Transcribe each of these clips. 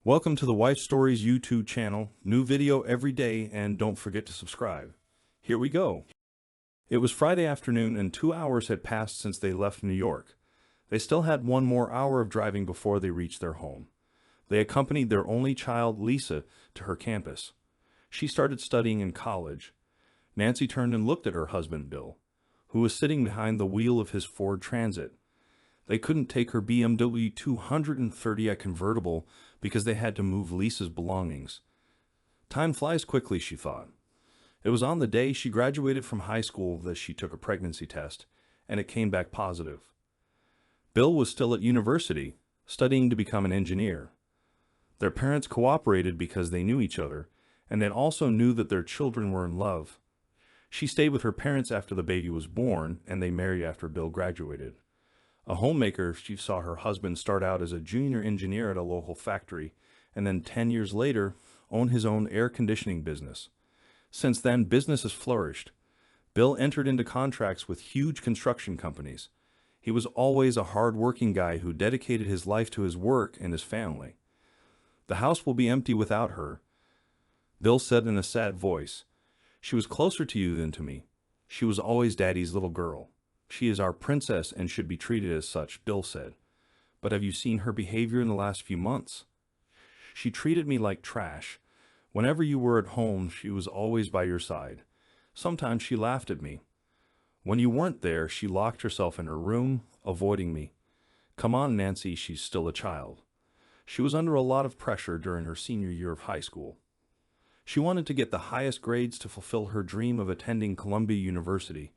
Welcome to the Wife Stories YouTube channel. New video every day, and don't forget to subscribe. Here we go. It was Friday afternoon and 2 hours had passed since they left New York. They still had one more hour of driving before they reached their home. They accompanied their only child, Lisa, to her campus. She started studying in college. Nancy turned and looked at her husband, Bill, who was sitting behind the wheel of his Ford Transit. They couldn't take her BMW 230i convertible because they had to move Lisa's belongings. Time flies quickly, she thought. It was on the day she graduated from high school that she took a pregnancy test, and it came back positive. Bill was still at university, studying to become an engineer. Their parents cooperated because they knew each other, and they also knew that their children were in love. She stayed with her parents after the baby was born, and they married after Bill graduated. A homemaker, she saw her husband start out as a junior engineer at a local factory, and then 10 years later, own his own air conditioning business. Since then, business has flourished. Bill entered into contracts with huge construction companies. He was always a hard-working guy who dedicated his life to his work and his family. "The house will be empty without her," Bill said in a sad voice. "She was closer to you than to me. She was always Daddy's little girl. She is our princess and should be treated as such," Bill said. "But have you seen her behavior in the last few months? She treated me like trash. Whenever you were at home, she was always by your side. Sometimes she laughed at me. When you weren't there, she locked herself in her room, avoiding me. Come on, Nancy, she's still a child. She was under a lot of pressure during her senior year of high school. She wanted to get the highest grades to fulfill her dream of attending Columbia University.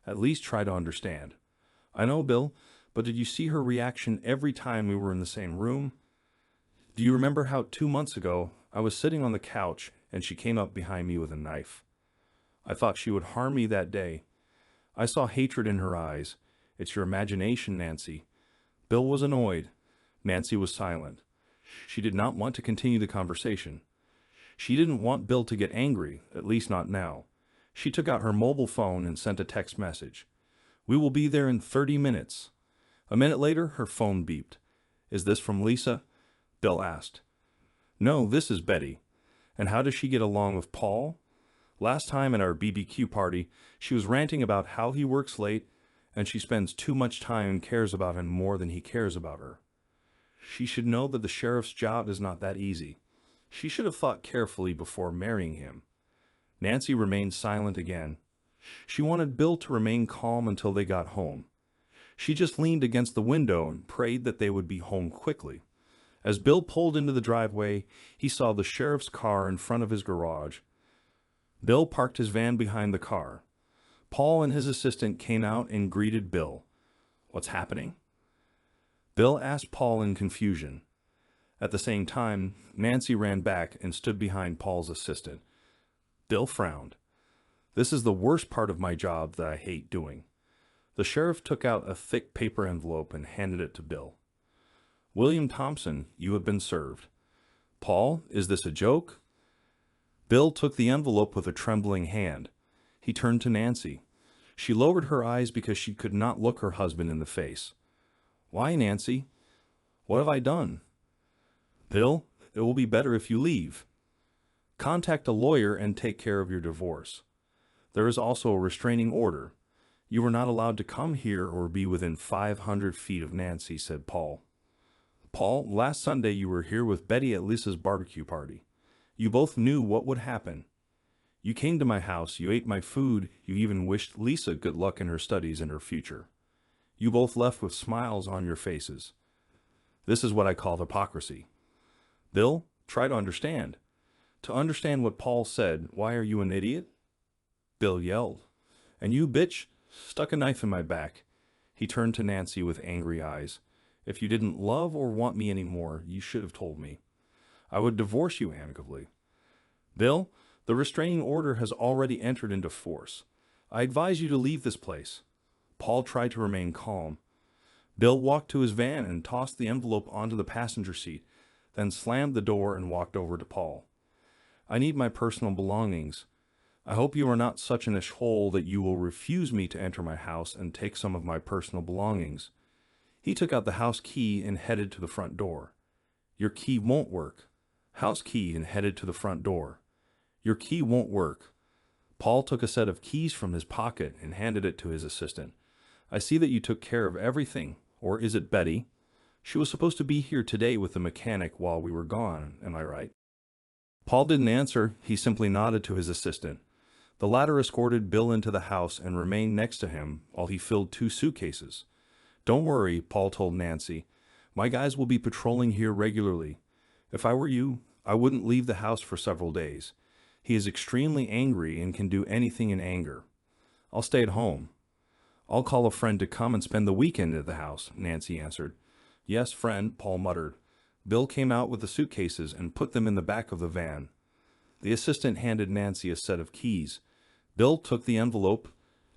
At least try to understand. I know, Bill, but did you see her reaction every time we were in the same room? Do you remember how 2 months ago I was sitting on the couch and she came up behind me with a knife? I thought she would harm me that day. I saw hatred in her eyes. It's your imagination, Nancy." Bill was annoyed. Nancy was silent. She did not want to continue the conversation. She didn't want Bill to get angry, at least not now. She took out her mobile phone and sent a text message. "We will be there in 30 minutes. A minute later, her phone beeped. "Is this from Lisa?" Bill asked. "No, this is Betty. And how does she get along with Paul? Last time at our BBQ party, she was ranting about how he works late and she spends too much time and cares about him more than he cares about her. She should know that the sheriff's job is not that easy. She should have thought carefully before marrying him." Nancy remained silent again. She wanted Bill to remain calm until they got home. She just leaned against the window and prayed that they would be home quickly. As Bill pulled into the driveway, he saw the sheriff's car in front of his garage. Bill parked his van behind the car. Paul and his assistant came out and greeted Bill. "What's happening?" Bill asked Paul in confusion. At the same time, Nancy ran back and stood behind Paul's assistant. Bill frowned. "This is the worst part of my job that I hate doing." The sheriff took out a thick paper envelope and handed it to Bill. "William Thompson, you have been served." "Paul, is this a joke?" Bill took the envelope with a trembling hand. He turned to Nancy. She lowered her eyes because she could not look her husband in the face. "Why, Nancy? What have I done?" "Bill, it will be better if you leave. Contact a lawyer and take care of your divorce. There is also a restraining order. You are not allowed to come here or be within 500 feet of Nancy," said Paul. "Paul, last Sunday you were here with Betty at Lisa's barbecue party. You both knew what would happen. You came to my house, you ate my food, you even wished Lisa good luck in her studies and her future. You both left with smiles on your faces. This is what I call hypocrisy. Bill, try to understand. To understand what Paul said, why are you an idiot?" Bill yelled. "And you, bitch, stuck a knife in my back." He turned to Nancy with angry eyes. "If you didn't love or want me anymore, you should have told me. I would divorce you amicably. Bill, the restraining order has already entered into force. I advise you to leave this place." Paul tried to remain calm. Bill walked to his van and tossed the envelope onto the passenger seat, then slammed the door and walked over to Paul. "I need my personal belongings. I hope you are not such an ashhole that you will refuse me to enter my house and take some of my personal belongings." He took out the house key and headed to the front door. "Your key won't work." house key and headed to the front door. Your key won't work. Paul took a set of keys from his pocket and handed it to his assistant. I see that you took care of everything. Or is it Betty? She was supposed to be here today with the mechanic while we were gone, am I right? Paul didn't answer. He simply nodded to his assistant. The latter escorted Bill into the house and remained next to him while he filled 2 suitcases. Don't worry, Paul told Nancy. My guys will be patrolling here regularly. If I were you, I wouldn't leave the house for several days. He is extremely angry and can do anything in anger. I'll stay at home. I'll call a friend to come and spend the weekend at the house, Nancy answered. Yes, friend, Paul muttered. Bill came out with the suitcases and put them in the back of the van. The assistant handed Nancy a set of keys. Bill took the envelope,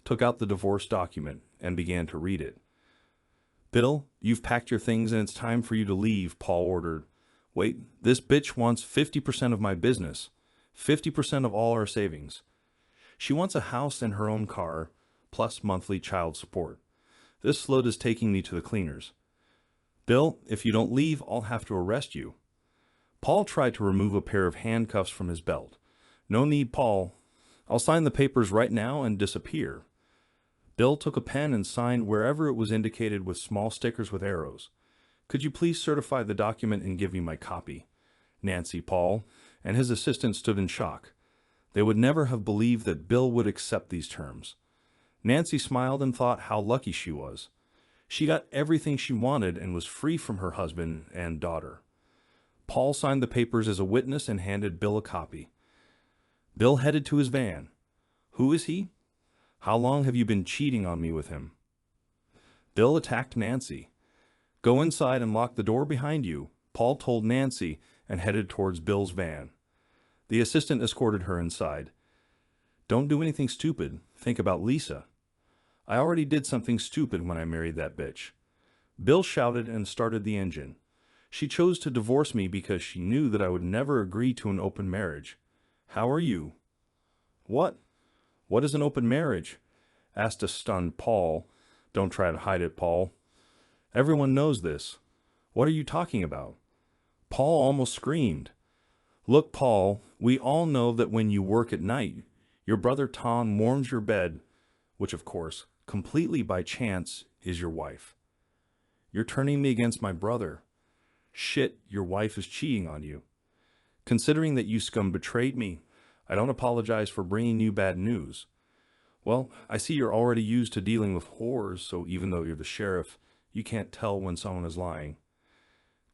took out the divorce document, and began to read it. Bill, you've packed your things and it's time for you to leave, Paul ordered. Wait, this bitch wants 50% of my business, 50% of all our savings. She wants a house and her own car, plus monthly child support. This slut is taking me to the cleaners. Bill, if you don't leave, I'll have to arrest you. Paul tried to remove a pair of handcuffs from his belt. No need, Paul. I'll sign the papers right now and disappear. Bill took a pen and signed wherever it was indicated with small stickers with arrows. Could you please certify the document and give me my copy? Nancy, Paul, and his assistant stood in shock. They would never have believed that Bill would accept these terms. Nancy smiled and thought how lucky she was. She got everything she wanted and was free from her husband and daughter. Paul signed the papers as a witness and handed Bill a copy. Bill headed to his van. Who is he? How long have you been cheating on me with him? Bill attacked Nancy. Go inside and lock the door behind you, Paul told Nancy and headed towards Bill's van. The assistant escorted her inside. Don't do anything stupid. Think about Lisa. I already did something stupid when I married that bitch. Bill shouted and started the engine. She chose to divorce me because she knew that I would never agree to an open marriage. How are you? What? What is an open marriage? Asked a stunned Paul. Don't try to hide it, Paul. Everyone knows this. What are you talking about? Paul almost screamed. Look, Paul, we all know that when you work at night, your brother Tom warms your bed, which of course, completely by chance, is your wife. You're turning me against my brother. Shit, your wife is cheating on you. Considering that you scum betrayed me, I don't apologize for bringing you bad news. Well, I see you're already used to dealing with whores, so even though you're the sheriff, you can't tell when someone is lying.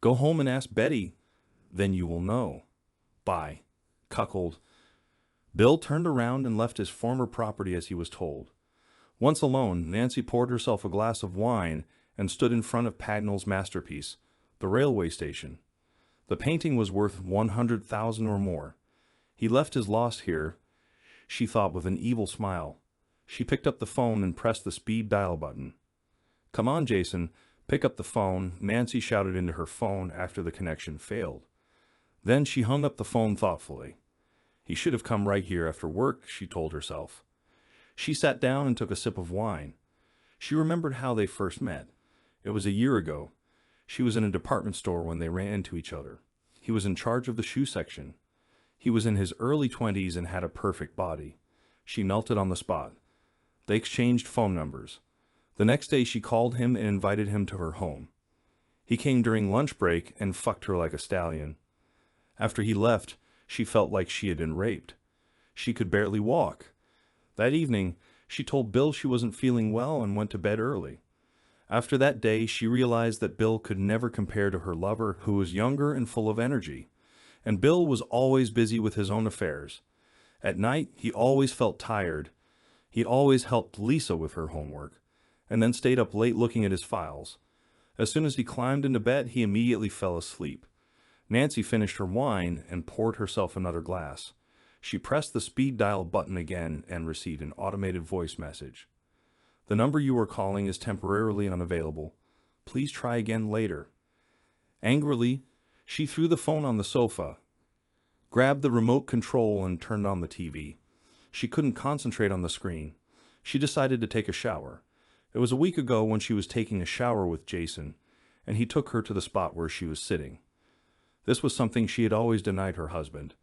Go home and ask Betty, then you will know. Bye. Cuckold. Bill turned around and left his former property as he was told. Once alone, Nancy poured herself a glass of wine and stood in front of Pagnell's masterpiece, the railway station. The painting was worth 100,000 or more. He left his loss here, she thought with an evil smile. She picked up the phone and pressed the speed dial button. Come on, Jason, pick up the phone, Nancy shouted into her phone after the connection failed. Then she hung up the phone thoughtfully. He should have come right here after work, she told herself. She sat down and took a sip of wine. She remembered how they first met. It was a year ago. She was in a department store when they ran into each other. He was in charge of the shoe section. He was in his early 20s and had a perfect body. She melted on the spot. They exchanged phone numbers. The next day she called him and invited him to her home. He came during lunch break and fucked her like a stallion. After he left, she felt like she had been raped. She could barely walk. That evening, she told Bill she wasn't feeling well and went to bed early. After that day, she realized that Bill could never compare to her lover, who was younger and full of energy. And Bill was always busy with his own affairs. At night, he always felt tired. He always helped Lisa with her homework, and then stayed up late looking at his files. As soon as he climbed into bed, he immediately fell asleep. Nancy finished her wine and poured herself another glass. She pressed the speed dial button again and received an automated voice message. The number you are calling is temporarily unavailable. Please try again later. Angrily, she threw the phone on the sofa, grabbed the remote control and turned on the TV. She couldn't concentrate on the screen. She decided to take a shower. It was a week ago when she was taking a shower with Jason, and he took her to the spot where she was sitting. This was something she had always denied her husband.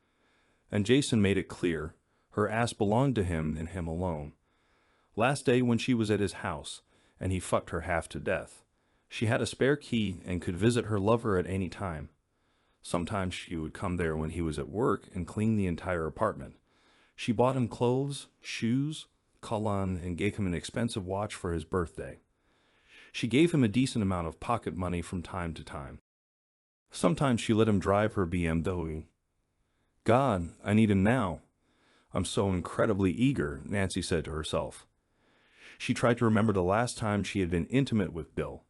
And Jason made it clear her ass belonged to him and him alone. Last day when she was at his house, and he fucked her half to death, she had a spare key and could visit her lover at any time. Sometimes she would come there when he was at work and clean the entire apartment. She bought him clothes, shoes, cologne, and gave him an expensive watch for his birthday. She gave him a decent amount of pocket money from time to time. Sometimes she let him drive her BMW. God, I need him now. I'm so incredibly eager, Nancy said to herself. She tried to remember the last time she had been intimate with Bill.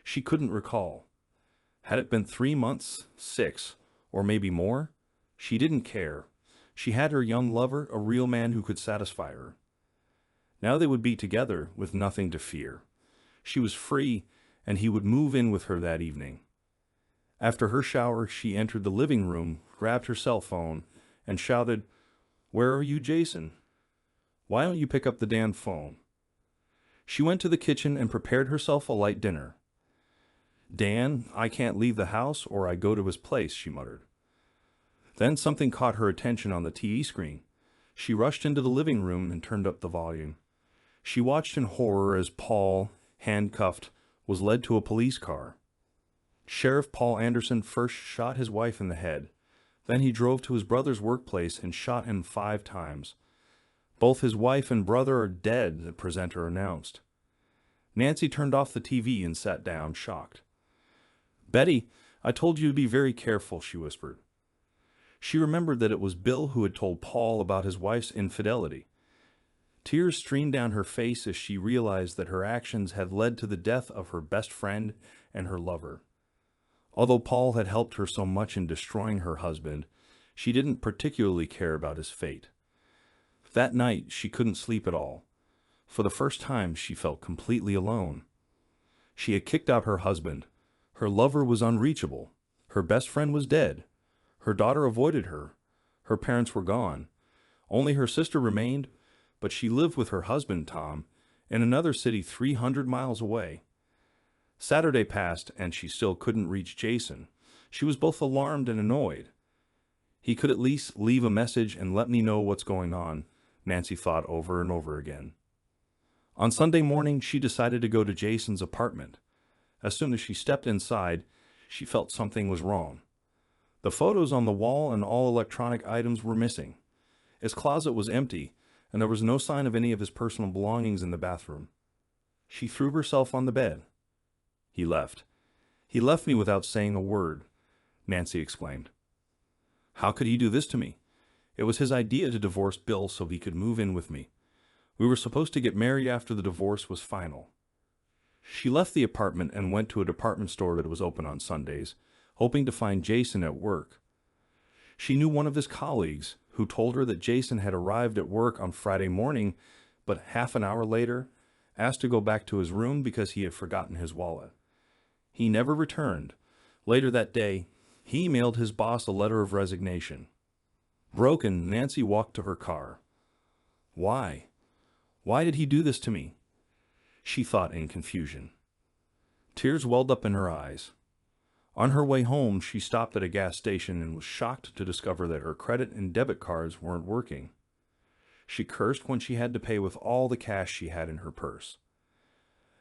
She couldn't recall. Had it been 3 months, 6, or maybe more? She didn't care. She had her young lover, a real man who could satisfy her. Now they would be together with nothing to fear. She was free, and he would move in with her that evening. After her shower, she entered the living room, grabbed her cell phone, and shouted, "Where are you, Jason? Why don't you pick up the damn phone?" She went to the kitchen and prepared herself a light dinner. "Dan, I can't leave the house or I go to his place," she muttered. Then something caught her attention on the TV screen. She rushed into the living room and turned up the volume. She watched in horror as Paul, handcuffed, was led to a police car. Sheriff Paul Anderson first shot his wife in the head. Then he drove to his brother's workplace and shot him 5 times. Both his wife and brother are dead, the presenter announced. Nancy turned off the TV and sat down, shocked. "Betty, I told you to be very careful," she whispered. She remembered that it was Bill who had told Paul about his wife's infidelity. Tears streamed down her face as she realized that her actions had led to the death of her best friend and her lover. Although Paul had helped her so much in destroying her husband, she didn't particularly care about his fate. That night, she couldn't sleep at all. For the first time, she felt completely alone. She had kicked out her husband. Her lover was unreachable. Her best friend was dead. Her daughter avoided her. Her parents were gone. Only her sister remained, but she lived with her husband, Tom, in another city 300 miles away. Saturday passed, and she still couldn't reach Jason. She was both alarmed and annoyed. He could at least leave a message and let me know what's going on, Nancy thought over and over again. On Sunday morning, she decided to go to Jason's apartment. As soon as she stepped inside, she felt something was wrong. The photos on the wall and all electronic items were missing. His closet was empty, and there was no sign of any of his personal belongings in the bathroom. She threw herself on the bed. He left. "He left me without saying a word," Nancy exclaimed. "How could he do this to me? It was his idea to divorce Bill so he could move in with me. We were supposed to get married after the divorce was final." She left the apartment and went to a department store that was open on Sundays, hoping to find Jason at work. She knew one of his colleagues who told her that Jason had arrived at work on Friday morning, but half an hour later asked to go back to his room because he had forgotten his wallet. He never returned. Later that day, he emailed his boss a letter of resignation. Broken, Nancy walked to her car. Why? Why did he do this to me? She thought in confusion. Tears welled up in her eyes. On her way home, she stopped at a gas station and was shocked to discover that her credit and debit cards weren't working. She cursed when she had to pay with all the cash she had in her purse.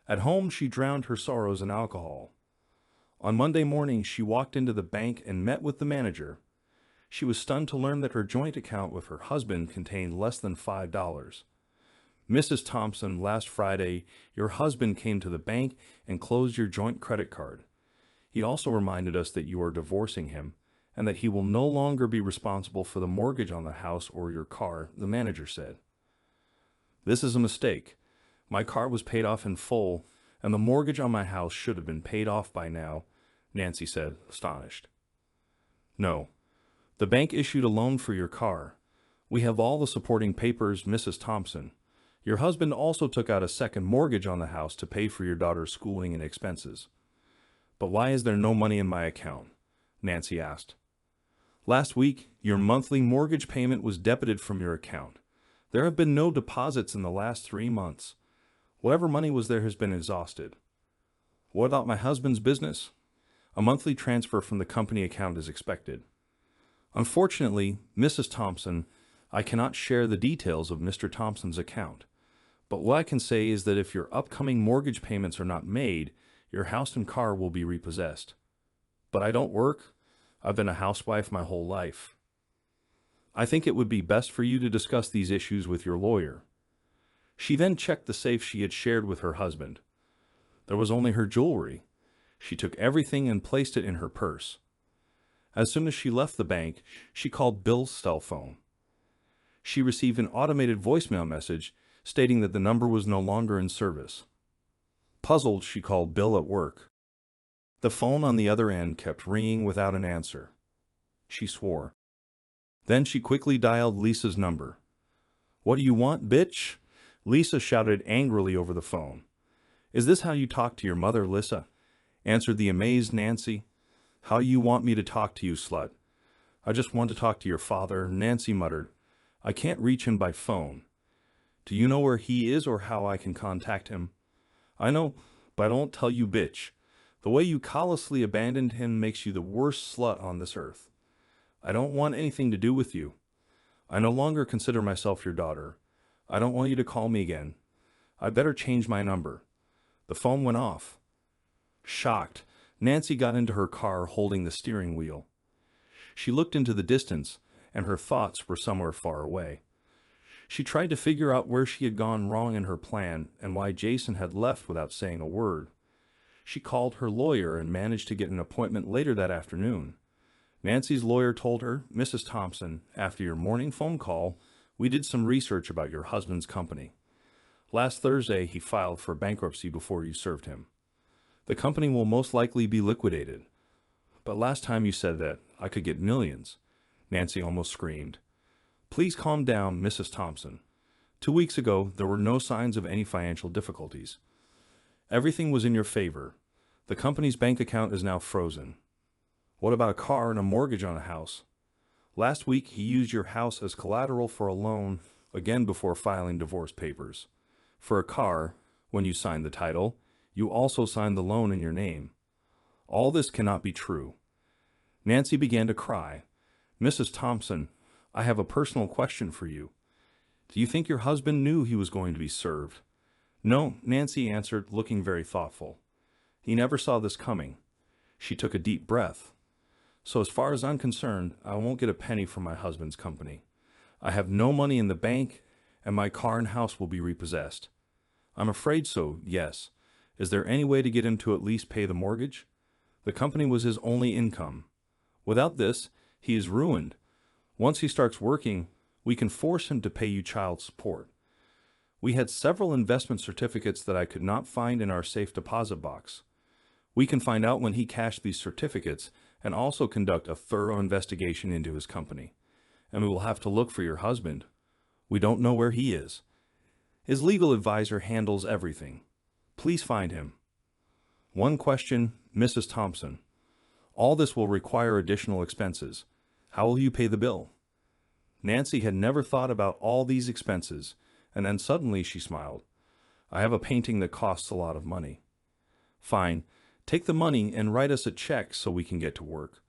At home, she drowned her sorrows in alcohol. On Monday morning, she walked into the bank and met with the manager. She was stunned to learn that her joint account with her husband contained less than $5. "Mrs. Thompson, last Friday, your husband came to the bank and closed your joint credit card. He also reminded us that you are divorcing him and that he will no longer be responsible for the mortgage on the house or your car," the manager said. "This is a mistake. My car was paid off in full, and the mortgage on my house should have been paid off by now," Nancy said, astonished. "No. The bank issued a loan for your car. We have all the supporting papers, Mrs. Thompson. Your husband also took out a second mortgage on the house to pay for your daughter's schooling and expenses." "But why is there no money in my account?" Nancy asked. "Last week, your monthly mortgage payment was debited from your account. There have been no deposits in the last 3 months. Whatever money was there has been exhausted." "What about my husband's business?" A monthly transfer from the company account is expected. Unfortunately, Mrs. Thompson, I cannot share the details of Mr. Thompson's account. But what I can say is that if your upcoming mortgage payments are not made, your house and car will be repossessed. But I don't work. I've been a housewife my whole life. I think it would be best for you to discuss these issues with your lawyer. She then checked the safe she had shared with her husband. There was only her jewelry. She took everything and placed it in her purse. As soon as she left the bank, she called Bill's cell phone. She received an automated voicemail message stating that the number was no longer in service. Puzzled, she called Bill at work. The phone on the other end kept ringing without an answer. She swore. Then she quickly dialed Lisa's number. "What do you want, bitch?" Lisa shouted angrily over the phone. "Is this how you talk to your mother, Lisa?" answered the amazed Nancy. "How you want me to talk to you, slut?" "I just want to talk to your father," Nancy muttered. "I can't reach him by phone." "Do you know where he is or how I can contact him?" "I know, but I don't tell you, bitch. The way you callously abandoned him makes you the worst slut on this earth. I don't want anything to do with you. I no longer consider myself your daughter. I don't want you to call me again. I better change my number." The phone went off. Shocked, Nancy got into her car holding the steering wheel. She looked into the distance, and her thoughts were somewhere far away. She tried to figure out where she had gone wrong in her plan and why Jason had left without saying a word. She called her lawyer and managed to get an appointment later that afternoon. Nancy's lawyer told her, "Mrs. Thompson, after your morning phone call, we did some research about your husband's company. Last Thursday, he filed for bankruptcy before you served him. The company will most likely be liquidated. But last time you said that I could get millions." Nancy almost screamed. "Please calm down, Mrs. Thompson. 2 weeks ago, there were no signs of any financial difficulties. Everything was in your favor. The company's bank account is now frozen. What about a car and a mortgage on a house? Last week, he used your house as collateral for a loan, again before filing divorce papers. For a car, when you signed the title, you also signed the loan in your name. All this cannot be true." Nancy began to cry. "Mrs. Thompson, I have a personal question for you. Do you think your husband knew he was going to be served?" "No," Nancy answered, looking very thoughtful. "He never saw this coming." She took a deep breath. "So as far as I'm concerned, I won't get a penny from my husband's company. I have no money in the bank, and my car and house will be repossessed." "I'm afraid so, yes. Is there any way to get him to at least pay the mortgage? The company was his only income. Without this, he is ruined. Once he starts working, we can force him to pay you child support. We had several investment certificates that I could not find in our safe deposit box. We can find out when he cashed these certificates and also conduct a thorough investigation into his company. And we will have to look for your husband. We don't know where he is. His legal advisor handles everything. Please find him." "One question, Mrs. Thompson. All this will require additional expenses. How will you pay the bill?" Nancy had never thought about all these expenses, and then suddenly she smiled. "I have a painting that costs a lot of money." "Fine. Take the money and write us a check so we can get to work."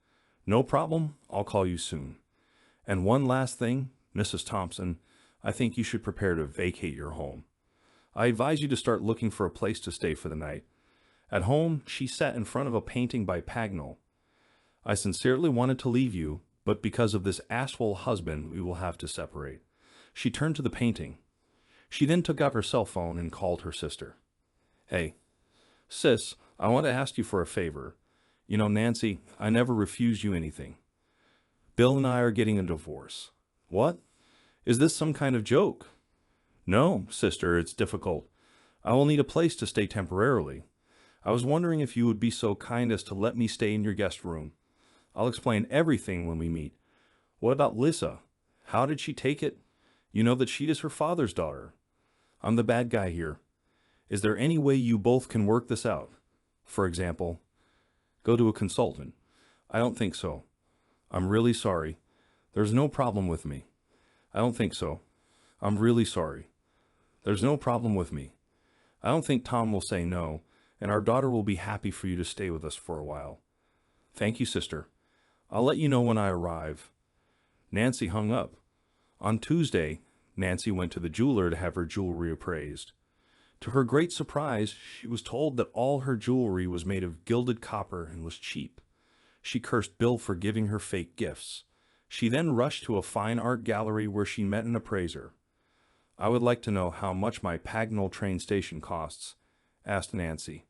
"No problem. I'll call you soon. And one last thing, Mrs. Thompson, I think you should prepare to vacate your home. I advise you to start looking for a place to stay for the night." At home, she sat in front of a painting by Pagnol. "I sincerely wanted to leave you, but because of this asshole husband, we will have to separate." She turned to the painting. She then took out her cell phone and called her sister. "Hey, sis, I want to ask you for a favor. You know, Nancy, I never refused you anything. Bill and I are getting a divorce." "What? Is this some kind of joke?" "No, sister, it's difficult. I will need a place to stay temporarily. I was wondering if you would be so kind as to let me stay in your guest room. I'll explain everything when we meet. What about Lisa? How did she take it? You know that she is her father's daughter. I'm the bad guy here. Is there any way you both can work this out? For example, go to a consultant." "I don't think so." "I'm really sorry. There's no problem with me." "I don't think so." "I'm really sorry. There's no problem with me. I don't think Tom will say no, and our daughter will be happy for you to stay with us for a while." Thank you, sister. I'll let you know when I arrive. Nancy hung up. On Tuesday, Nancy went to the jeweler to have her jewelry appraised. To her great surprise, she was told that all her jewelry was made of gilded copper and was cheap. She cursed Bill for giving her fake gifts. She then rushed to a fine art gallery where she met an appraiser. "I would like to know how much my Pagnell train station costs," asked Nancy.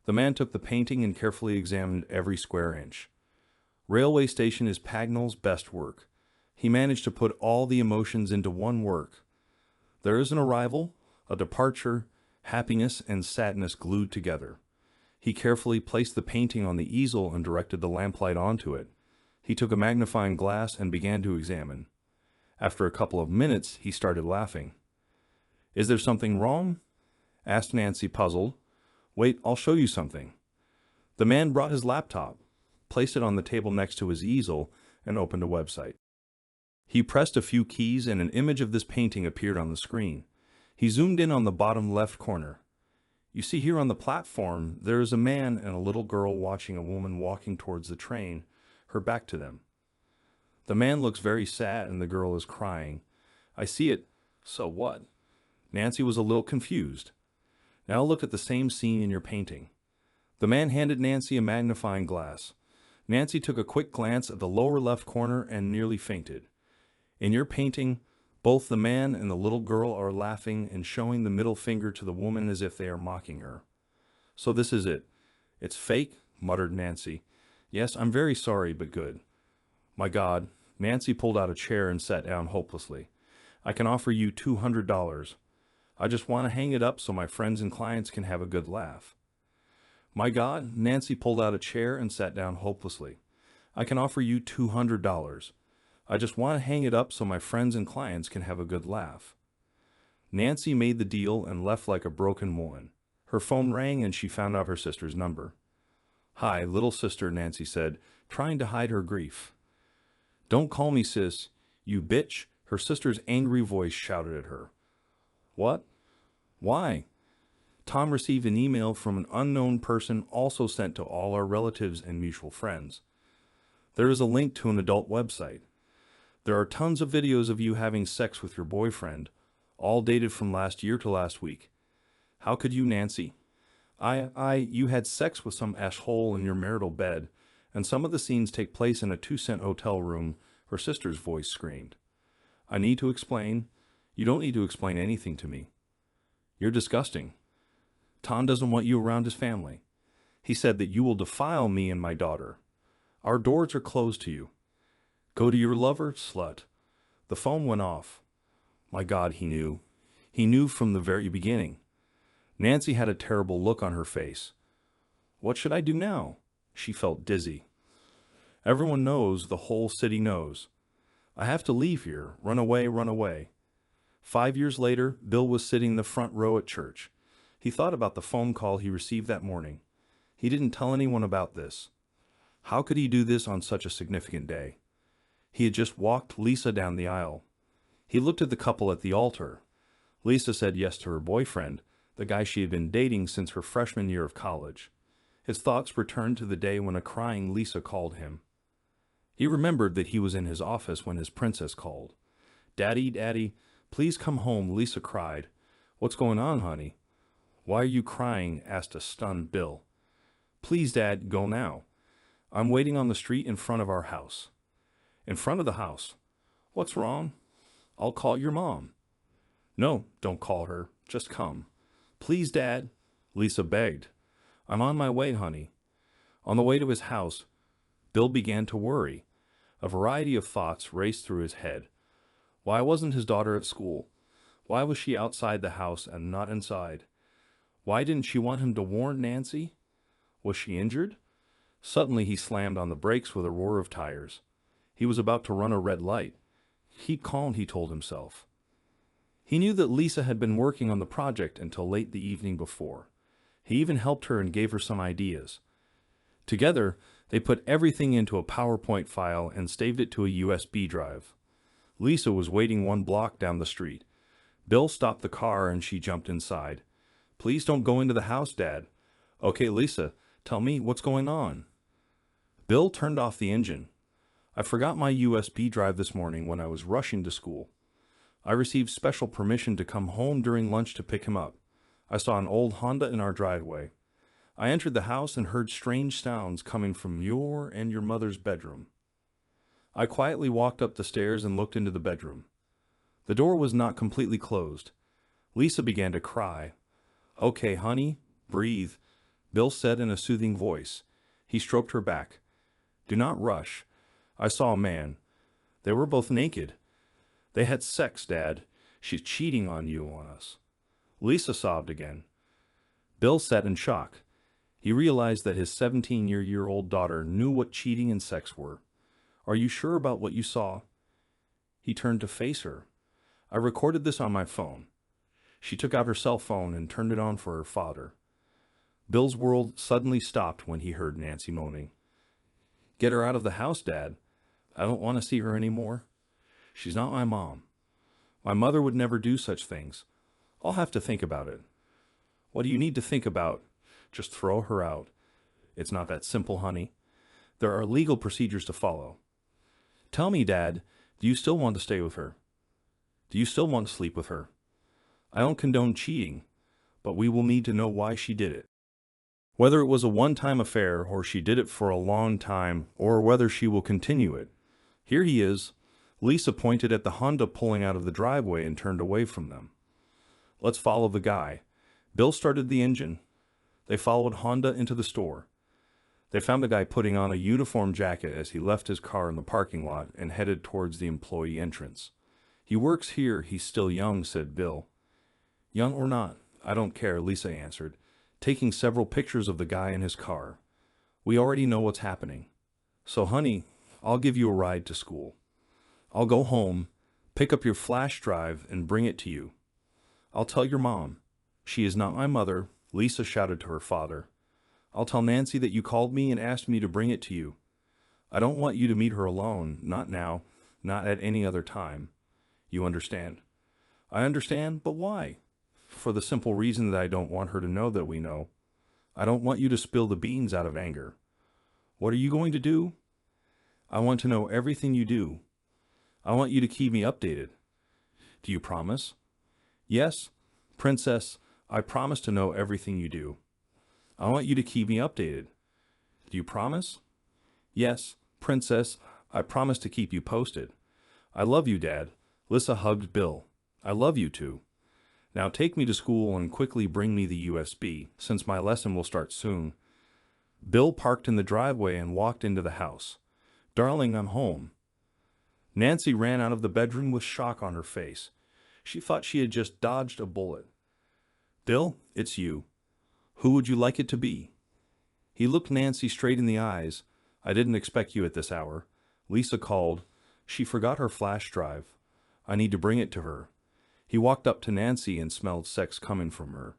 The man took the painting and carefully examined every square inch. "Railway station is Pagnell's best work. He managed to put all the emotions into one work. There is an arrival, a departure, happiness and sadness glued together." He carefully placed the painting on the easel and directed the lamplight onto it. He took a magnifying glass and began to examine. After a couple of minutes, he started laughing. "Is there something wrong?" asked Nancy, puzzled. "Wait, I'll show you something." The man brought his laptop, placed it on the table next to his easel, and opened a website. He pressed a few keys and an image of this painting appeared on the screen. He zoomed in on the bottom left corner. "You see here on the platform, there is a man and a little girl watching a woman walking towards the train, her back to them. The man looks very sad and the girl is crying. I see it. So what?" Nancy was a little confused. "Now look at the same scene in your painting." The man handed Nancy a magnifying glass. Nancy took a quick glance at the lower left corner and nearly fainted. "In your painting, both the man and the little girl are laughing and showing the middle finger to the woman as if they are mocking her." "So this is it. It's fake," muttered Nancy. "Yes, I'm very sorry, but good." "My God." Nancy pulled out a chair and sat down hopelessly. "I can offer you $200. I just want to hang it up so my friends and clients can have a good laugh." "My God." Nancy pulled out a chair and sat down hopelessly. "I can offer you $200. I just want to hang it up so my friends and clients can have a good laugh." Nancy made the deal and left like a broken woman. Her phone rang and she found out her sister's number. "Hi, little sister," Nancy said, trying to hide her grief. "Don't call me sis, you bitch," her sister's angry voice shouted at her. "What? Why?" "Tom received an email from an unknown person also sent to all our relatives and mutual friends. There is a link to an adult website. There are tons of videos of you having sex with your boyfriend, all dated from last year to last week. How could you, Nancy? You had sex with some asshole in your marital bed, and some of the scenes take place in a 2-cent hotel room," her sister's voice screamed. "I need to explain. You don't need to explain anything to me. You're disgusting. Tom doesn't want you around his family. He said that you will defile me and my daughter. Our doors are closed to you. Go to your lover, slut." The phone went off. My God, he knew. He knew from the very beginning. Nancy had a terrible look on her face. What should I do now? She felt dizzy. Everyone knows, the whole city knows. I have to leave here, run away, run away. 5 years later, Bill was sitting in the front row at church. He thought about the phone call he received that morning. He didn't tell anyone about this. How could he do this on such a significant day? He had just walked Lisa down the aisle. He looked at the couple at the altar. Lisa said yes to her boyfriend, the guy she had been dating since her freshman year of college. His thoughts returned to the day when a crying Lisa called him. He remembered that he was in his office when his princess called. "Daddy, Daddy, please come home," Lisa cried. "What's going on, honey?" "Why are you crying?" asked a stunned Bill. "Please, Dad, go now. I'm waiting on the street in front of our house." "In front of the house? What's wrong?" "I'll call your mom." "No, don't call her. Just come." "Please, Dad," Lisa begged. "I'm on my way, honey." On the way to his house, Bill began to worry. A variety of thoughts raced through his head. Why wasn't his daughter at school? Why was she outside the house and not inside? Why didn't she want him to warn Nancy? Was she injured? Suddenly he slammed on the brakes with a roar of tires. He was about to run a red light. Keep calm, he told himself. He knew that Lisa had been working on the project until late the evening before. He even helped her and gave her some ideas. Together, they put everything into a PowerPoint file and saved it to a USB drive. Lisa was waiting 1 block down the street. Bill stopped the car and she jumped inside. "Please don't go into the house, Dad." "Okay, Lisa, tell me what's going on." Bill turned off the engine. I forgot my USB drive this morning when I was rushing to school. I received special permission to come home during lunch to pick him up. I saw an old Honda in our driveway. I entered the house and heard strange sounds coming from your and your mother's bedroom. I quietly walked up the stairs and looked into the bedroom. The door was not completely closed. Lisa began to cry. "Okay, honey, breathe," Bill said in a soothing voice. He stroked her back. "Do not rush. I saw a man. They were both naked. They had sex, Dad. She's cheating on you on us." Lisa sobbed again. Bill sat in shock. He realized that his 17-year-old daughter knew what cheating and sex were. "Are you sure about what you saw?" He turned to face her. "I recorded this on my phone." She took out her cell phone and turned it on for her father. Bill's world suddenly stopped when he heard Nancy moaning. "Get her out of the house, Dad. I don't want to see her anymore. She's not my mom. My mother would never do such things. I'll have to think about it." "What do you need to think about? Just throw her out. It's not that simple, honey. There are legal procedures to follow." "Tell me, Dad, do you still want to stay with her? Do you still want to sleep with her? I don't condone cheating, but we will need to know why she did it. Whether it was a one-time affair or she did it for a long time or whether she will continue it." "Here he is." Lisa pointed at the Honda pulling out of the driveway and turned away from them. "Let's follow the guy." Bill started the engine. They followed Honda into the store. They found the guy putting on a uniform jacket as he left his car in the parking lot and headed towards the employee entrance. "He works here. He's still young," said Bill. "Young or not, I don't care," Lisa answered, taking several pictures of the guy in his car. "We already know what's happening. So, honey, I'll give you a ride to school. I'll go home, pick up your flash drive, and bring it to you. I'll tell your mom. She is not my mother," Lisa shouted to her father. "I'll tell Nancy that you called me and asked me to bring it to you. I don't want you to meet her alone, not now, not at any other time. You understand?" "I understand, but why?" "For the simple reason that I don't want her to know that we know. I don't want you to spill the beans out of anger." "What are you going to do?" "I want to know everything you do. I want you to keep me updated." "Do you promise?" "Yes, Princess, I promise to know everything you do. I want you to keep me updated." "Do you promise?" "Yes, Princess, I promise to keep you posted." "I love you, Dad." Lisa hugged Bill. "I love you too. Now take me to school and quickly bring me the USB, since my lesson will start soon." Bill parked in the driveway and walked into the house. "Darling, I'm home." Nancy ran out of the bedroom with shock on her face. She thought she had just dodged a bullet. "Bill, it's you. Who would you like it to be?" He looked Nancy straight in the eyes. "I didn't expect you at this hour." Lisa called. She forgot her flash drive. "I need to bring it to her." He walked up to Nancy and smelled sex coming from her.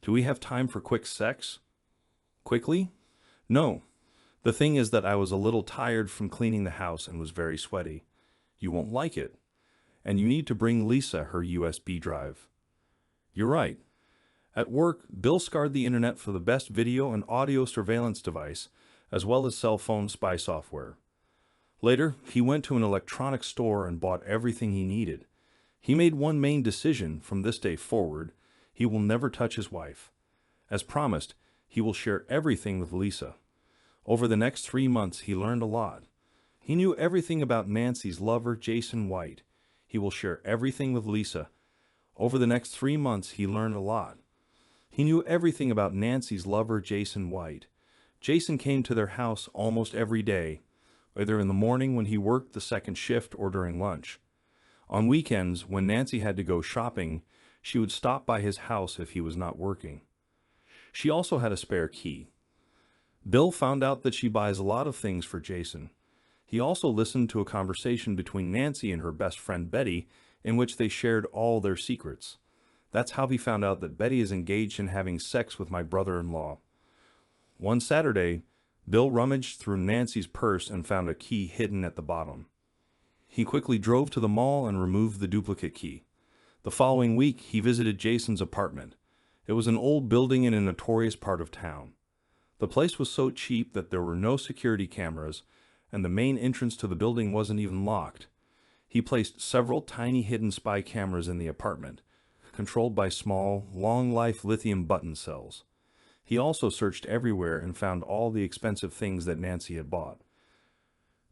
"Do we have time for quick sex?" "Quickly?" "No. The thing is that I was a little tired from cleaning the house and was very sweaty. You won't like it. And you need to bring Lisa her USB drive." "You're right." At work, Bill scoured the internet for the best video and audio surveillance device, as well as cell phone spy software. Later, he went to an electronics store and bought everything he needed. He made one main decision: from this day forward, he will never touch his wife. As promised, he will share everything with Lisa. Over the next 3 months, he learned a lot. He knew everything about Nancy's lover, Jason White. He will share everything with Lisa. Over the next 3 months, he learned a lot. He knew everything about Nancy's lover, Jason White. Jason came to their house almost every day, either in the morning when he worked the second shift or during lunch. On weekends, when Nancy had to go shopping, she would stop by his house if he was not working. She also had a spare key. Bill found out that she buys a lot of things for Jason. He also listened to a conversation between Nancy and her best friend Betty, in which they shared all their secrets. That's how he found out that Betty is engaged in having sex with my brother-in-law. One Saturday, Bill rummaged through Nancy's purse and found a key hidden at the bottom. He quickly drove to the mall and removed the duplicate key. The following week, he visited Jason's apartment. It was an old building in a notorious part of town. The place was so cheap that there were no security cameras, and the main entrance to the building wasn't even locked. He placed several tiny hidden spy cameras in the apartment, controlled by small, long-life lithium button cells. He also searched everywhere and found all the expensive things that Nancy had bought.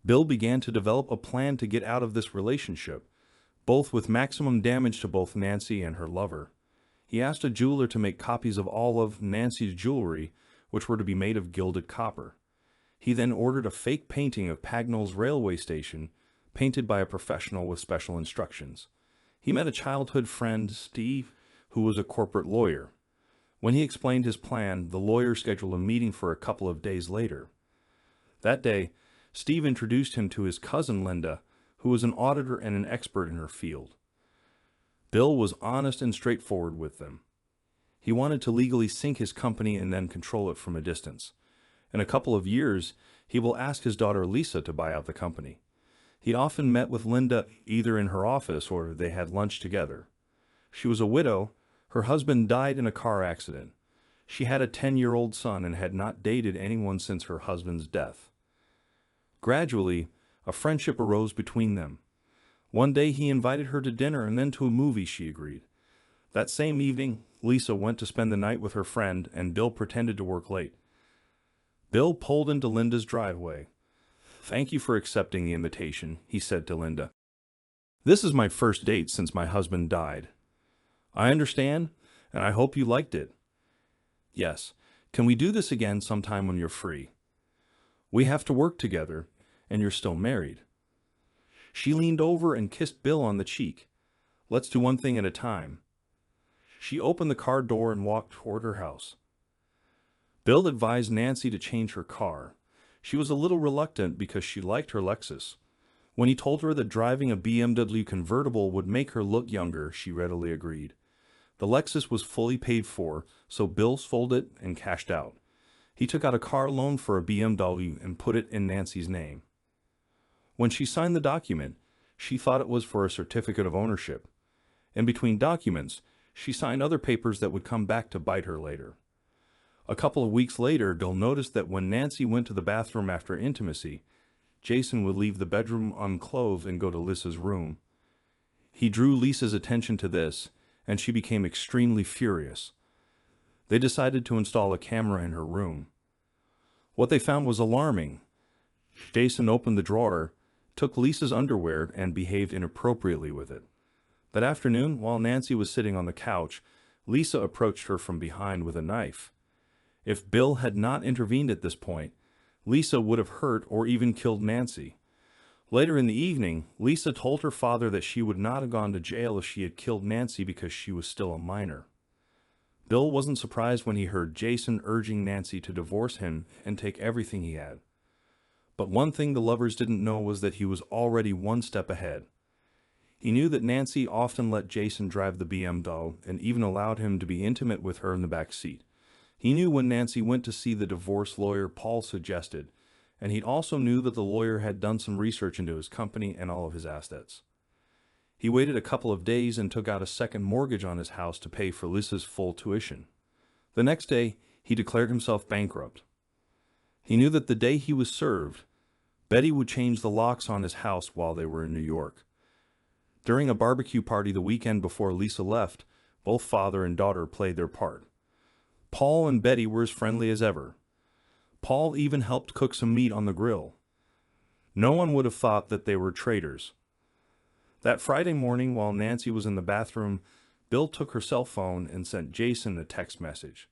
Bill began to develop a plan to get out of this relationship, both with maximum damage to both Nancy and her lover. He asked a jeweler to make copies of all of Nancy's jewelry, which were to be made of gilded copper. He then ordered a fake painting of Pagnell's railway station, painted by a professional with special instructions. He met a childhood friend, Steve, who was a corporate lawyer. When he explained his plan, the lawyer scheduled a meeting for a couple of days later. That day, Steve introduced him to his cousin Linda, who was an auditor and an expert in her field. Bill was honest and straightforward with them. He wanted to legally sink his company and then control it from a distance. In a couple of years, he will ask his daughter Lisa to buy out the company. He often met with Linda either in her office or they had lunch together. She was a widow. Her husband died in a car accident. She had a 10-year-old son and had not dated anyone since her husband's death. Gradually, a friendship arose between them. One day he invited her to dinner and then to a movie. She agreed. That same evening, Lisa went to spend the night with her friend and Bill pretended to work late. Bill pulled into Linda's driveway. "Thank you for accepting the invitation," he said to Linda. "This is my first date since my husband died. I understand, and I hope you liked it. Yes, can we do this again sometime when you're free? We have to work together, and you're still married." She leaned over and kissed Bill on the cheek. "Let's do one thing at a time." She opened the car door and walked toward her house. Bill advised Nancy to change her car. She was a little reluctant because she liked her Lexus. When he told her that driving a BMW convertible would make her look younger, she readily agreed. The Lexus was fully paid for, so Bill sold it and cashed out. He took out a car loan for a BMW and put it in Nancy's name. When she signed the document, she thought it was for a certificate of ownership. In between documents, she signed other papers that would come back to bite her later. A couple of weeks later, Bill noticed that when Nancy went to the bathroom after intimacy, Jason would leave the bedroom unclothed and go to Lisa's room. He drew Lisa's attention to this, and she became extremely furious. They decided to install a camera in her room. What they found was alarming. Jason opened the drawer, took Lisa's underwear, and behaved inappropriately with it. That afternoon, while Nancy was sitting on the couch, Lisa approached her from behind with a knife. If Bill had not intervened at this point, Lisa would have hurt or even killed Nancy. Later in the evening, Lisa told her father that she would not have gone to jail if she had killed Nancy because she was still a minor. Bill wasn't surprised when he heard Jason urging Nancy to divorce him and take everything he had. But one thing the lovers didn't know was that he was already one step ahead. He knew that Nancy often let Jason drive the BMW and even allowed him to be intimate with her in the back seat. He knew when Nancy went to see the divorce lawyer Paul suggested, and he also knew that the lawyer had done some research into his company and all of his assets. He waited a couple of days and took out a second mortgage on his house to pay for Lisa's full tuition. The next day, he declared himself bankrupt. He knew that the day he was served, Betty would change the locks on his house while they were in New York. During a barbecue party the weekend before Lisa left, both father and daughter played their part. Paul and Betty were as friendly as ever. Paul even helped cook some meat on the grill. No one would have thought that they were traitors. That Friday morning, while Nancy was in the bathroom, Bill took her cell phone and sent Jason a text message.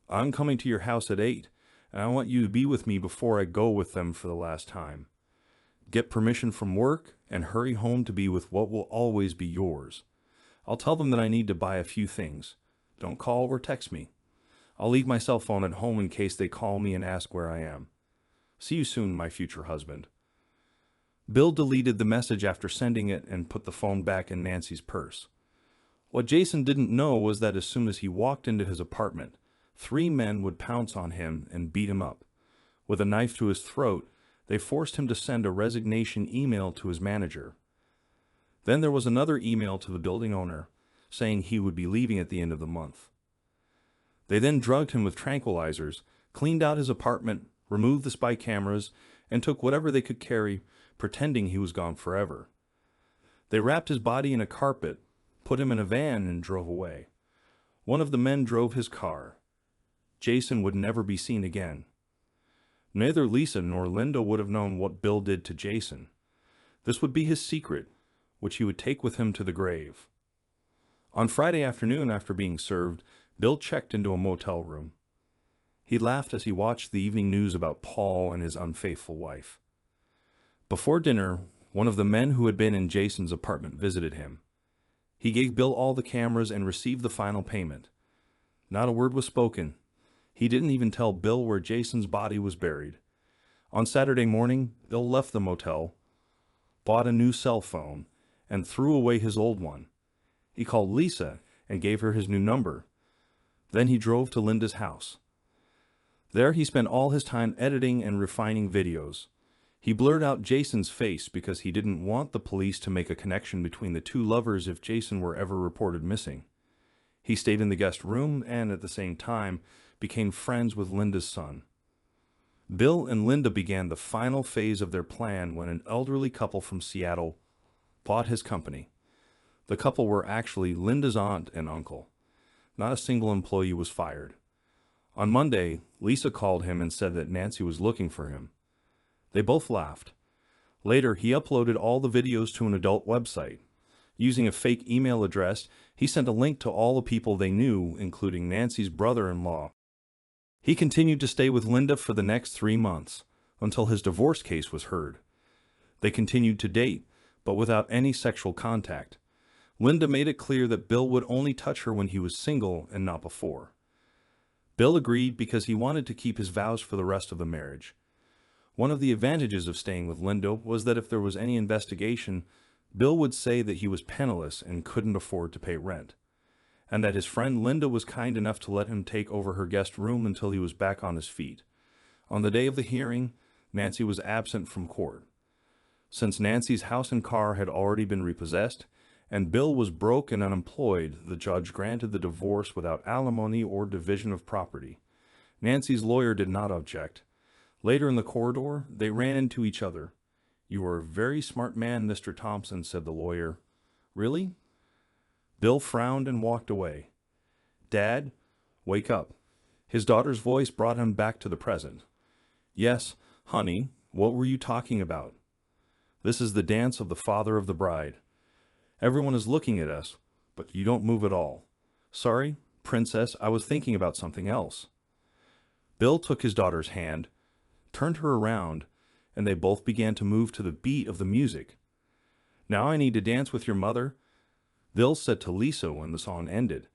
"I'm coming to your house at 8, and I want you to be with me before I go with them for the last time. Get permission from work and hurry home to be with what will always be yours. I'll tell them that I need to buy a few things. Don't call or text me. I'll leave my cell phone at home in case they call me and ask where I am. See you soon, my future husband." Bill deleted the message after sending it and put the phone back in Nancy's purse. What Jason didn't know was that as soon as he walked into his apartment, 3 men would pounce on him and beat him up. With a knife to his throat, they forced him to send a resignation email to his manager. Then there was another email to the building owner, saying he would be leaving at the end of the month. They then drugged him with tranquilizers, cleaned out his apartment, removed the spy cameras, and took whatever they could carry, pretending he was gone forever. They wrapped his body in a carpet, put him in a van, and drove away. One of the men drove his car. Jason would never be seen again. Neither Lisa nor Linda would have known what Bill did to Jason. This would be his secret, which he would take with him to the grave. On Friday afternoon, after being served, Bill checked into a motel room. He laughed as he watched the evening news about Paul and his unfaithful wife. Before dinner, one of the men who had been in Jason's apartment visited him. He gave Bill all the cameras and received the final payment. Not a word was spoken. He didn't even tell Bill where Jason's body was buried. On Saturday morning, Bill left the motel, bought a new cell phone, and threw away his old one. He called Lisa and gave her his new number. Then he drove to Linda's house. There he spent all his time editing and refining videos. He blurred out Jason's face because he didn't want the police to make a connection between the two lovers if Jason were ever reported missing. He stayed in the guest room and, at the same time, became friends with Linda's son. Bill and Linda began the final phase of their plan when an elderly couple from Seattle bought his company. The couple were actually Linda's aunt and uncle. Not a single employee was fired. On Monday, Lisa called him and said that Nancy was looking for him. They both laughed. Later, he uploaded all the videos to an adult website. Using a fake email address, he sent a link to all the people they knew, including Nancy's brother-in-law. He continued to stay with Linda for the next 3 months, until his divorce case was heard. They continued to date, but without any sexual contact. Linda made it clear that Bill would only touch her when he was single and not before. Bill agreed because he wanted to keep his vows for the rest of the marriage. One of the advantages of staying with Linda was that if there was any investigation, Bill would say that he was penniless and couldn't afford to pay rent, and that his friend Linda was kind enough to let him take over her guest room until he was back on his feet. On the day of the hearing, Nancy was absent from court. Since Nancy's house and car had already been repossessed, and Bill was broke and unemployed, the judge granted the divorce without alimony or division of property. Nancy's lawyer did not object. Later in the corridor, they ran into each other. "You are a very smart man, Mr. Thompson," said the lawyer. "Really?" Bill frowned and walked away. "Dad, wake up." His daughter's voice brought him back to the present. "Yes, honey, what were you talking about?" "This is the dance of the father of the bride. Everyone is looking at us, but you don't move at all." "Sorry, princess, I was thinking about something else." Bill took his daughter's hand, turned her around, and they both began to move to the beat of the music. "Now I need to dance with your mother," Bill said to Lisa when the song ended,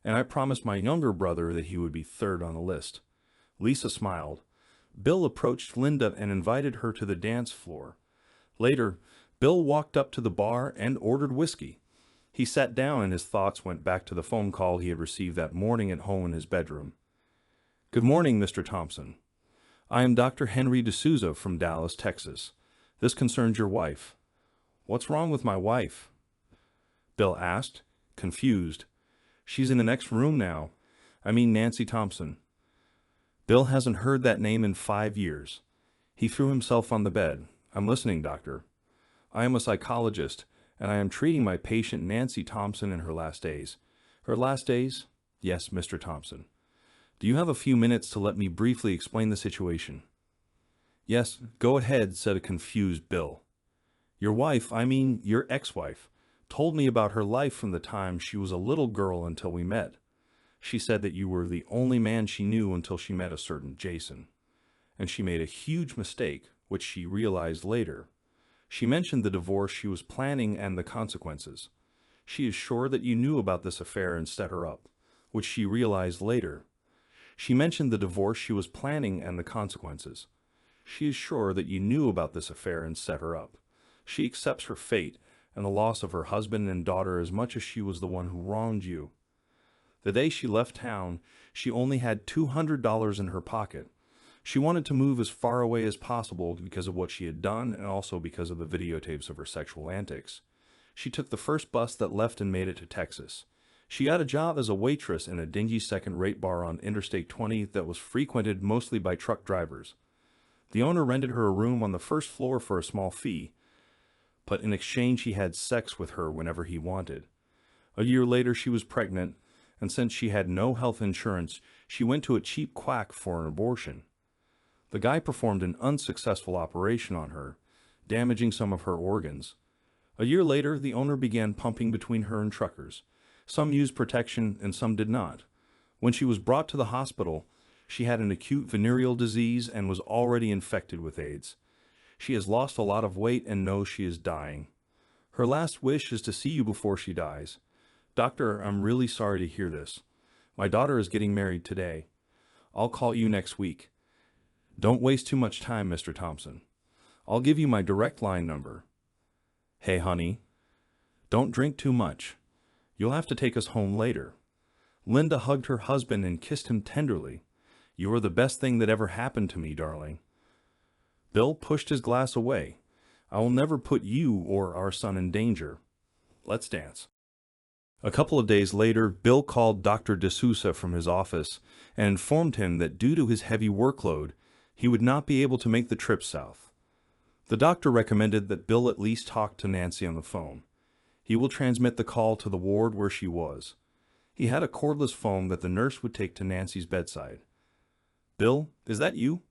"and I promised my younger brother that he would be third on the list." Lisa smiled. Bill approached Linda and invited her to the dance floor. Later, Bill walked up to the bar and ordered whiskey. He sat down and his thoughts went back to the phone call he had received that morning at home in his bedroom. "Good morning, Mr. Thompson. I am Dr. Henry D'Souza from Dallas, Texas. This concerns your wife." "What's wrong with my wife?" Bill asked, confused. "She's in the next room now. I mean Nancy Thompson." Bill hasn't heard that name in 5 years. He threw himself on the bed. "I'm listening, doctor. I am a psychologist, and I am treating my patient Nancy Thompson in her last days." "Her last days?" "Yes, Mr. Thompson." "Do you have a few minutes to let me briefly explain the situation?" "Yes, go ahead," said a confused Bill. "Your wife, I mean your ex-wife, told me about her life from the time she was a little girl until we met. She said that you were the only man she knew until she met a certain Jason. And she made a huge mistake, which she realized later. She mentioned the divorce she was planning and the consequences. She is sure that you knew about this affair and set her up, which she realized later. She mentioned the divorce she was planning and the consequences. She is sure that you knew about this affair and set her up. She accepts her fate and the loss of her husband and daughter as much as she was the one who wronged you. The day she left town, she only had $200 in her pocket. She wanted to move as far away as possible because of what she had done and also because of the videotapes of her sexual antics. She took the first bus that left and made it to Texas. She got a job as a waitress in a dingy second-rate bar on Interstate 20 that was frequented mostly by truck drivers. The owner rented her a room on the first floor for a small fee, but in exchange he had sex with her whenever he wanted. A year later she was pregnant, and since she had no health insurance, she went to a cheap quack for an abortion. The guy performed an unsuccessful operation on her, damaging some of her organs. A year later, the owner began pumping between her and truckers. Some used protection and some did not. When she was brought to the hospital, she had an acute venereal disease and was already infected with AIDS. She has lost a lot of weight and knows she is dying. Her last wish is to see you before she dies. Doctor, I'm really sorry to hear this. My daughter is getting married today. I'll call you next week. Don't waste too much time, Mr. Thompson. I'll give you my direct line number. Hey, honey. Don't drink too much. You'll have to take us home later. Linda hugged her husband and kissed him tenderly. You are the best thing that ever happened to me, darling. Bill pushed his glass away. I will never put you or our son in danger. Let's dance. A couple of days later, Bill called Dr. D'Souza from his office and informed him that due to his heavy workload, he would not be able to make the trip south. The doctor recommended that Bill at least talk to Nancy on the phone. He will transmit the call to the ward where she was. He had a cordless phone that the nurse would take to Nancy's bedside. Bill, is that you?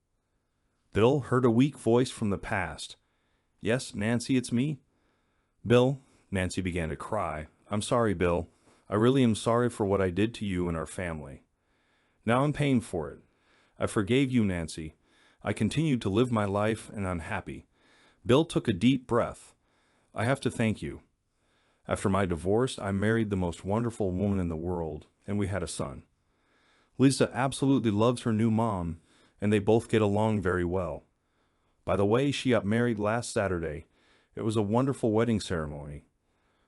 Bill heard a weak voice from the past. Yes, Nancy, it's me. Bill, Nancy began to cry. I'm sorry, Bill. I really am sorry for what I did to you and our family. Now I'm paying for it. I forgave you, Nancy. I continued to live my life and I'm happy. Bill took a deep breath. I have to thank you. After my divorce, I married the most wonderful woman in the world, and we had a son. Lisa absolutely loves her new mom, and they both get along very well. By the way, she got married last Saturday. It was a wonderful wedding ceremony.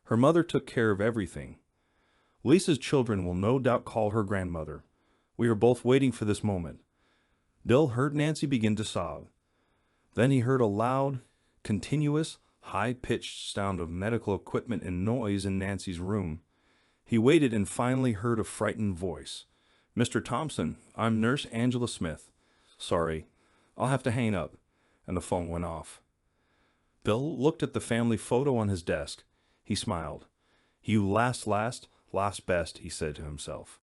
Her mother took care of everything. Lisa's children will no doubt call her grandmother. We are both waiting for this moment. Bill heard Nancy begin to sob. Then he heard a loud, continuous, high-pitched sound of medical equipment and noise in Nancy's room. He waited and finally heard a frightened voice. Mr. Thompson, I'm Nurse Angela Smith. Sorry, I'll have to hang up. And the phone went off. Bill looked at the family photo on his desk. He smiled. You last best, he said to himself.